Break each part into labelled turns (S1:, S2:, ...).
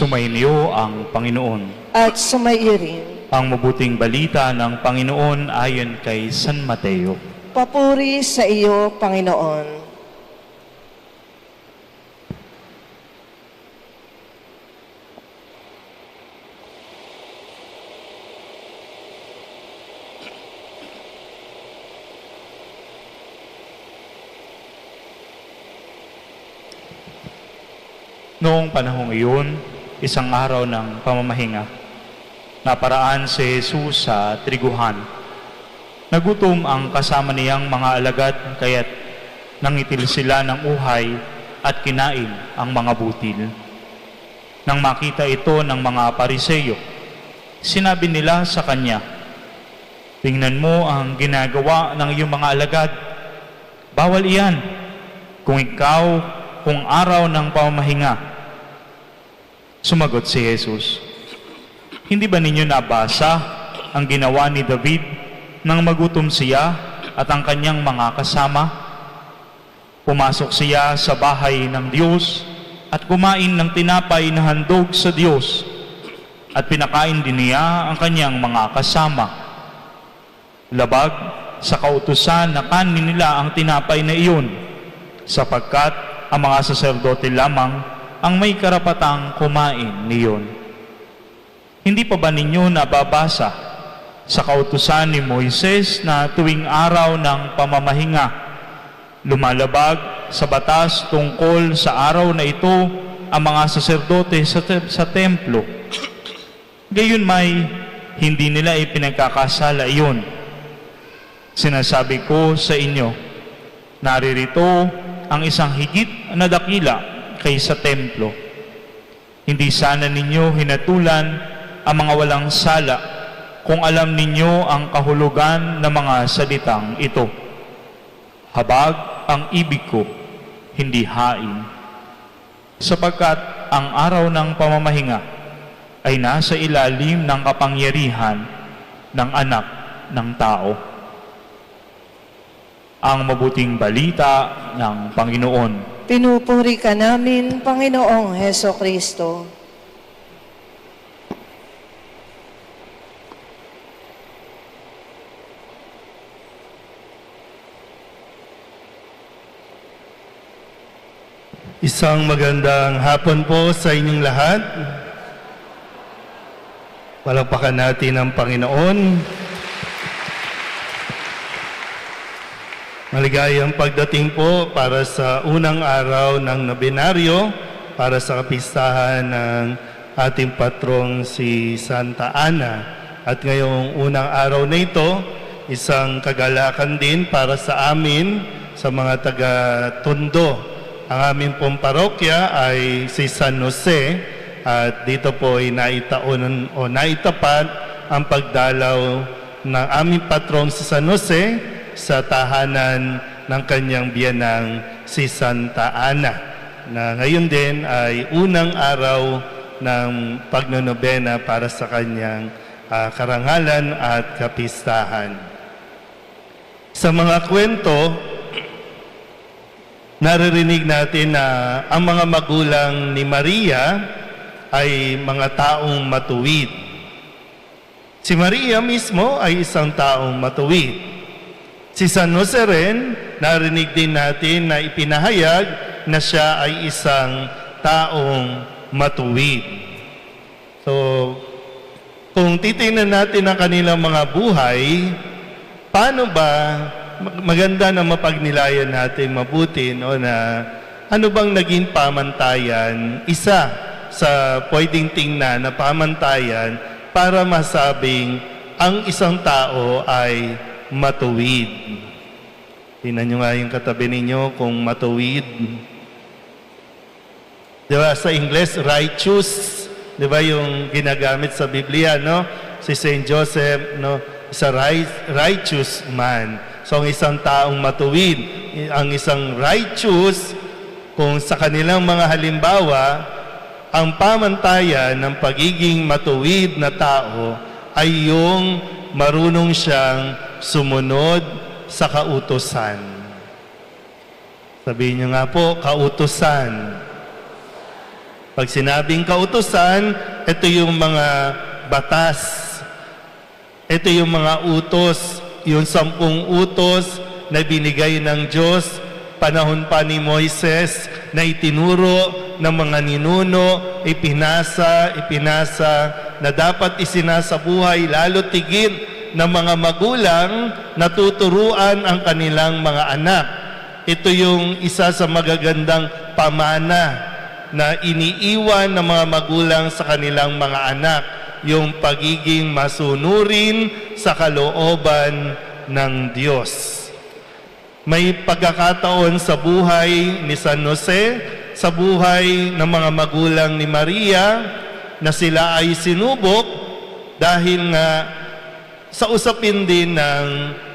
S1: Sumainyo ang Panginoon.
S2: At sumaiyo rin.
S1: Ang mabuting balita ng Panginoon ayon kay San Mateo.
S2: Papuri sa iyo, Panginoon.
S1: Noong panahong iyon, isang araw ng pamamahinga, naparaan si Jesus sa triguhan. Nagutom ang kasama niyang mga alagad, kaya't nangitil sila ng uhay at kinain ang mga butil. Nang makita ito ng mga Pariseyo, sinabi nila sa kanya, "Tingnan mo ang ginagawa ng iyong mga alagad. Bawal iyan kung araw ng pamamahinga." Sumagot si Jesus, "Hindi ba ninyo nabasa ang ginawa ni David nang magutom siya at ang kanyang mga kasama? Pumasok siya sa bahay ng Diyos at kumain ng tinapay na handog sa Diyos at pinakain din niya ang kanyang mga kasama. Labag sa kautusan na kanin nila ang tinapay na iyon, sapagkat ang mga saserdote lamang ang may karapatang kumain niyon. Hindi pa ba ninyo nababasa sa kautusan ni Moises na tuwing araw ng pamamahinga, lumalabag sa batas tungkol sa araw na ito ang mga saserdote sa templo? Gayon may hindi nila ipinagkakasala iyon. Sinasabi ko sa inyo, naririto ang isang higit na dakila kaysa templo. Hindi sana ninyo hinatulan ang mga walang sala kung alam ninyo ang kahulugan ng mga salitang ito. Habag ang ibig ko, hindi hain. Sapagkat ang araw ng pamamahinga ay nasa ilalim ng kapangyarihan ng Anak ng Tao. Ang mabuting balita ng Panginoon.
S2: Pinupuri ka namin, Panginoong Heso Kristo.
S3: Isang magandang hapon po sa inyong lahat. Palakpakan natin ang Panginoon. Maligayang pagdating po para sa unang araw ng nobinaryo para sa kapistahan ng ating patrong si Santa Ana. At ngayong unang araw na ito, isang kagalakan din para sa amin, sa mga taga-Tondo. Ang aming pong parokya ay si San Jose at dito po ay naitapat ang pagdalaw ng aming patrong si San Jose sa tahanan ng kanyang biyanang si Santa Ana, na ngayon din ay unang araw ng pagnonobena para sa kanyang karangalan at kapistahan. Sa mga kwento, naririnig natin na ang mga magulang ni Maria ay mga taong matuwid. Si Maria mismo ay isang taong matuwid. Si San Jose rin, narinig din natin na ipinahayag na siya ay isang taong matuwid. So, kung titingnan natin ang kanilang mga buhay, paano ba maganda na mapagnilayan natin mabuti, no, na ano bang naging pamantayan, isa sa pwedeng tingnan na pamantayan para masabing ang isang tao ay matuwid. Tingnan nyo nga yung katabi ninyo kung matuwid. Diba sa English, righteous, diba yung ginagamit sa Biblia, no? Si Saint Joseph, no? Is a righteous man. So ang isang taong matuwid, ang isang righteous, kung sa kanilang mga halimbawa, ang pamantayan ng pagiging matuwid na tao ay yung marunong siyang sumunod sa kautusan. Sabihin niyo nga po, kautusan. Pag sinabing kautusan, ito yung mga batas. Ito yung mga utos, yung 10 utos na binigay ng Diyos panahon pa ni Moises na itinuro ng mga ninuno, ipinasa na dapat isinasabuhay lalo tigit ng mga magulang na tuturuan ang kanilang mga anak. Ito yung isa sa magagandang pamana na iniiwan ng mga magulang sa kanilang mga anak, yung pagiging masunurin sa kalooban ng Diyos. May pagkakataon sa buhay ni San Jose, sa buhay ng mga magulang ni Maria, na sila ay sinubok dahil nga sa usapin din ng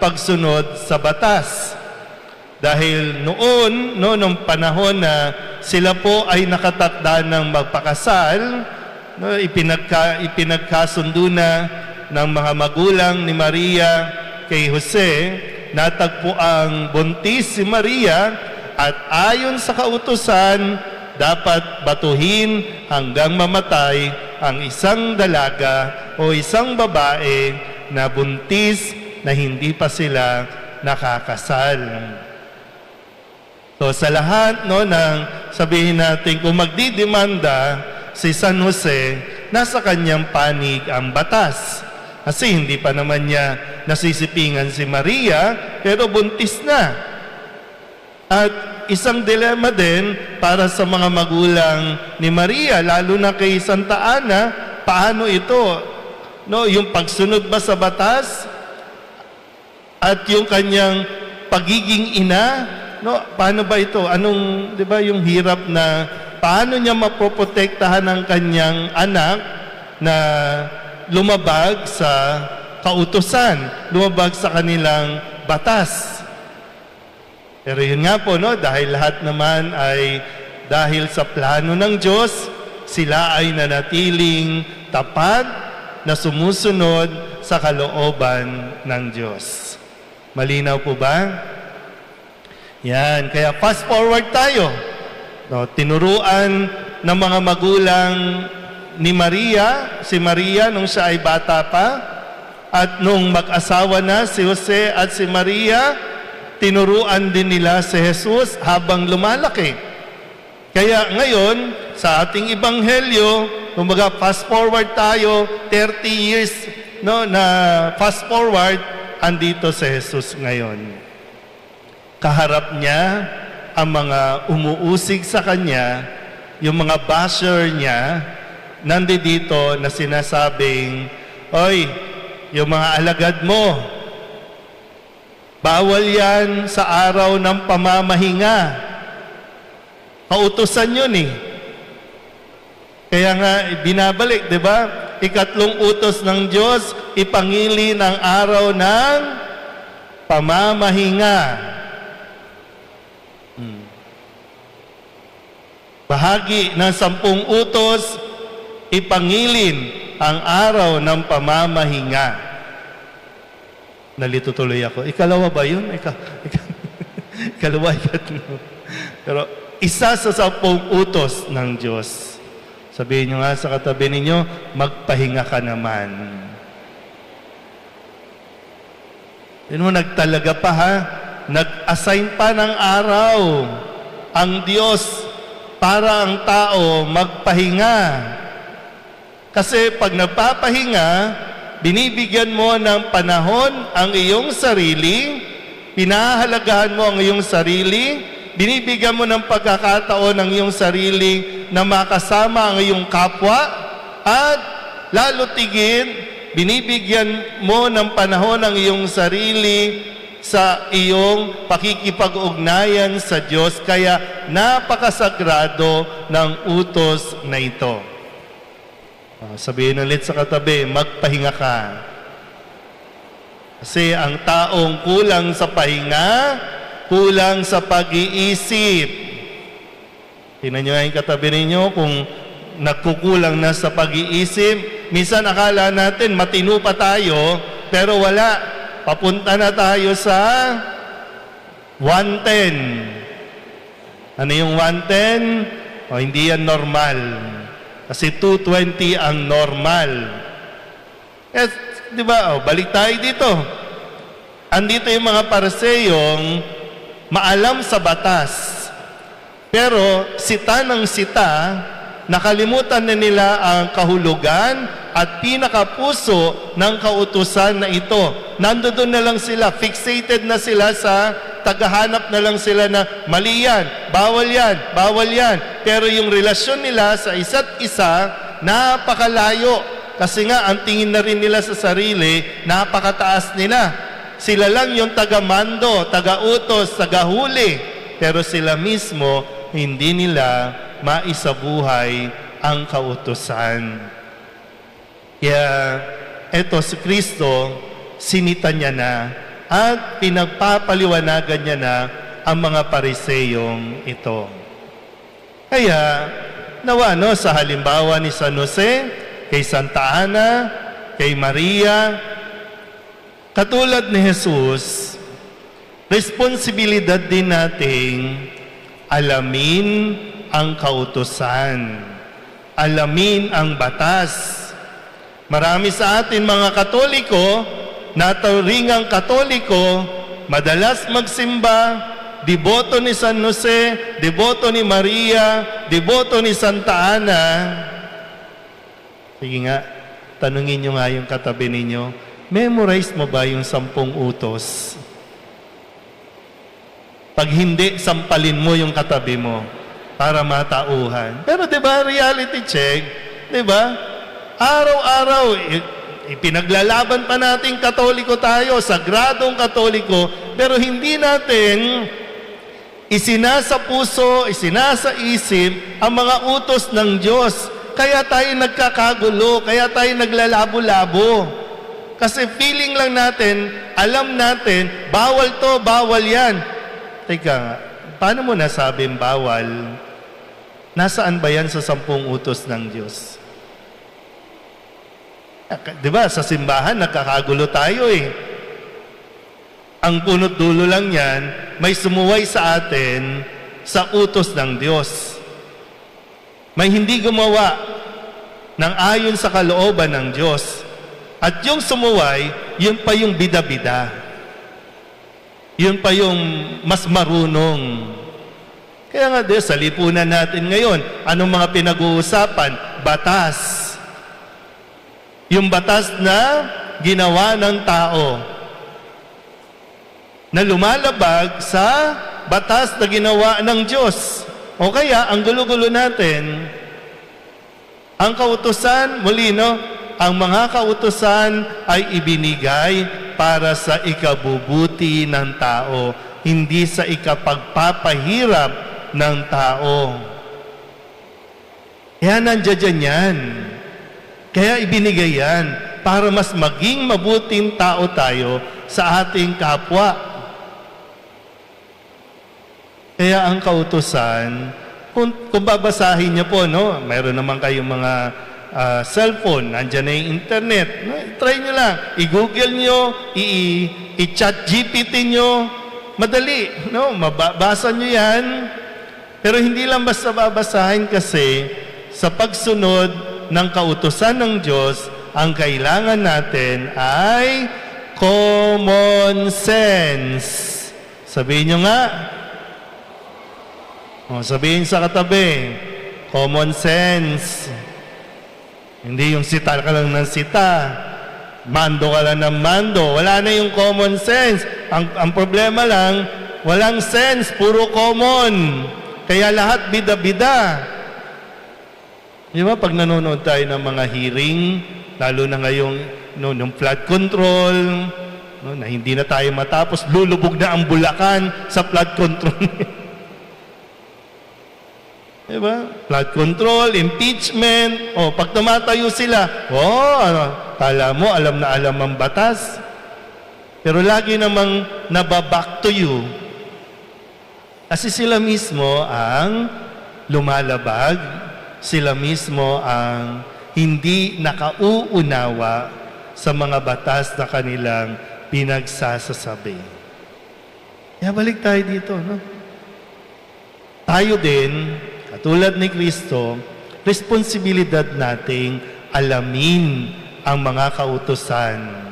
S3: pagsunod sa batas. Dahil noon, nung panahon na sila po ay nakatakda ng magpakasal, ipinagkasundo na ng mga magulang ni Maria kay Jose, natagpo ang buntis si Maria at ayon sa kautusan, dapat batuhin hanggang mamatay ang isang dalaga o isang babae na buntis na hindi pa sila nakakasal. So sa lahat ng sabihin natin kung magdidemanda si San Jose, nasa kanyang panig ang batas. Kasi hindi pa naman niya nasisipingan si Maria, pero buntis na. At isang dilema din para sa mga magulang ni Maria, lalo na kay Santa Ana, paano ito? Yung pagsunod ba sa batas? At yung kanyang pagiging ina, paano ba ito? Di ba yung hirap na paano niya mapoprotektahan ang kanyang anak na lumabag sa kautusan, lumabag sa kanilang batas. Pero yun nga po, dahil lahat naman ay dahil sa plano ng Diyos, sila ay nanatiling tapat na sumusunod sa kalooban ng Diyos. Malinaw po ba? Yan, kaya fast forward tayo. Tinuruan ng mga magulang ni Maria, si Maria nung siya ay bata pa, at nung mag-asawa na si Jose at si Maria, tinuruan din nila si Jesus habang lumalaki. Kaya ngayon, sa ating ebanghelyo, kumbaga fast forward tayo, 30 years na fast forward, andito si Jesus ngayon. Kaharap niya ang mga umuusig sa kanya, yung mga basher niya, nandito na sinasabing, "Oy, yung mga alagad mo, bawal yan sa araw ng pamamahinga. Kautusan yun eh." Kaya nga, binabalik, di ba? 3 utos ng Diyos, ipangili ng araw ng pamamahinga. Bahagi ng 10 utos, ipangilin ang araw ng pamamahinga. Nalito tuloy ako. Ikalawa ba yun? Ikalawa, ikatlo. Pero isa sa 10 utos ng Diyos. Sabihin nyo nga sa katabi ninyo, magpahinga ka naman. Yun mo, nagtalaga pa ha. Nag-assign pa ng araw ang Diyos para ang tao magpahinga. Kasi pag nagpapahinga, binibigyan mo ng panahon ang iyong sarili, pinahahalagahan mo ang iyong sarili, binibigyan mo ng pagkakataon ang iyong sarili na makasama ang iyong kapwa, at lalo tigit, binibigyan mo ng panahon ang iyong sarili sa iyong pakikipag-ugnayan sa Diyos. Kaya napakasagrado ng utos na ito. Sabihin ulit sa katabi, magpahinga ka. Kasi ang taong kulang sa pahinga, kulang sa pag-iisip. Tingnan nyo yung katabi ninyo kung nagkukulang na sa pag-iisip. Minsan akala natin matino pa tayo, pero wala. Papunta na tayo sa 110. Ano yung 110? O, hindi yan normal. Kasi 220 ang normal. Eh, di ba? O, balik tayo dito. Andito yung mga Pariseyong maalam sa batas. Pero sita ng sita, nakalimutan na nila ang kahulugan at pinakapuso ng kautusan na ito. Nandoon na lang sila, fixated na sila sa tagahanap na lang sila na mali yan, bawal yan, bawal yan. Pero yung relasyon nila sa isa't isa, napakalayo. Kasi nga, ang tingin na rin nila sa sarili, napakataas nila. Sila lang yung taga-mando, taga-utos, taga-huli. Pero sila mismo, hindi nila maisabuhay ang kautusan. Kaya, eto si Kristo, sinita niya na at pinagpapaliwanagan niya na ang mga Pariseyong ito. Kaya, nawa sa halimbawa ni San Jose, kay Santa Ana, kay Maria, katulad ni Jesus, responsibilidad din nating alamin ang kautusan, alamin ang batas. Marami sa atin mga Katoliko, naturingang Katoliko, madalas magsimba, deboto ni San Jose, deboto ni Maria, deboto ni Santa Ana. Sige nga, tanungin nyo nga yung katabi ninyo, memorize mo ba yung 10 utos? Pag hindi, sampalin mo yung katabi mo para matauhan. Pero di ba, reality check, di ba? Araw-araw, ipinaglalaban pa natin Katoliko tayo, sagradong Katoliko, pero hindi natin isinasa puso, isinasa isip ang mga utos ng Diyos. Kaya tayo nagkakagulo, kaya tayo naglalabo-labo. Kasi feeling lang natin, alam natin, bawal to, bawal yan. Teka nga, paano mo nasabing bawal? Nasaan ba yan sa 10 utos ng Diyos? Di ba, sa simbahan, nagkakagulo tayo eh. Ang punot dulo lang yan, may sumuway sa atin sa utos ng Diyos. May hindi gumawa ng ayon sa kalooban ng Diyos. At yung sumuway, yun pa yung bida-bida. Yun pa yung mas marunong. Kaya nga, sa lipunan natin ngayon, anong mga pinag-uusapan? Batas. Yung batas na ginawa ng tao na lumalabag sa batas na ginawa ng Diyos. O kaya, ang gulo-gulo natin, ang kautusan, muli ang mga kautusan ay ibinigay para sa ikabubuti ng tao, hindi sa ikapagpapahirap ng tao. Kaya nandiyan yan. Kaya ibinigay yan para mas maging mabuting tao tayo sa ating kapwa. Kaya ang kautusan, kung babasahin niyo po, mayroon naman kayong mga cellphone, nandiyan na yung internet. Try niyo lang, i-google niyo, i-chat GPT niyo, madali, mababasa niyo yan. Pero hindi lang basta babasahin kasi sa pagsunod ng kautusan ng Diyos, ang kailangan natin ay common sense. Sabihin nyo nga. Sabihin sa katabi, common sense. Hindi yung sita ka lang ng sita. Mando ka lang ng mando. Wala na yung common sense. Ang problema lang, walang sense, puro common. Kaya lahat bida-bida. Di ba, pag nanonood tayo ng mga hearing, lalo na ngayong yung flood control, na hindi na tayo matapos, lulubog na ang Bulacan sa flood control. Di ba? Flood control, impeachment, pag tumatayo sila, kala mo, alam na alam ang batas. Pero lagi namang nababack to you. Kasi sila mismo ang lumalabag, sila mismo ang hindi nakauunawa sa mga batas na kanilang pinagsasasabi. Kaya balik tayo dito, Tayo din, katulad ni Kristo, responsibilidad nating alamin ang mga kautusan.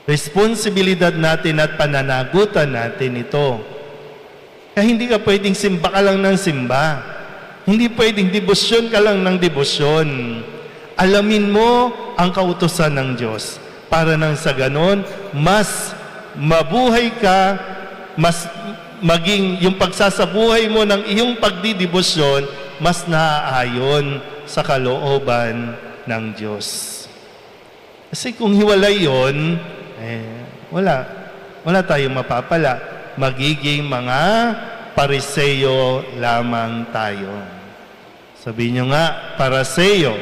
S3: Responsibilidad natin at pananagutan natin ito. Kaya hindi ka pwedeng simba ka lang ng simba. Hindi pwedeng debosyon ka lang ng debosyon. Alamin mo ang kautusan ng Diyos para nang sa ganon, mas mabuhay ka, mas maging yung pagsasabuhay mo ng iyong pagdidebosyon, mas naaayon sa kalooban ng Diyos. Kasi kung hiwalay yun, wala tayong mapapala. Magiging mga Pariseo lamang tayo. Sabihin nyo nga, Pariseo.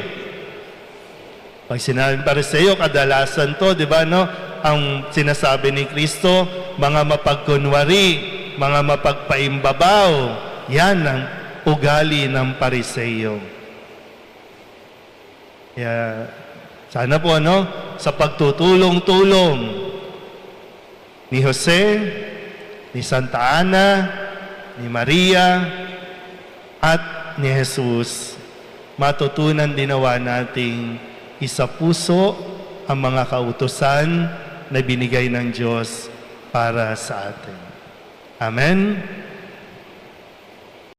S3: Pag sinabing Pariseo, kadalasan to, di ba, no? Ang sinasabi ni Kristo, mga mapagkunwari, mga mapagpaimbabaw. Yan ang ugali ng Pariseo. Kaya, sana po, no? Sa pagtutulong-tulong ni Jose, ni Santa Ana, ni Maria, at ni Jesus, matutunan dinawa nating isa puso ang mga kautusan na binigay ng Diyos para sa atin. Amen.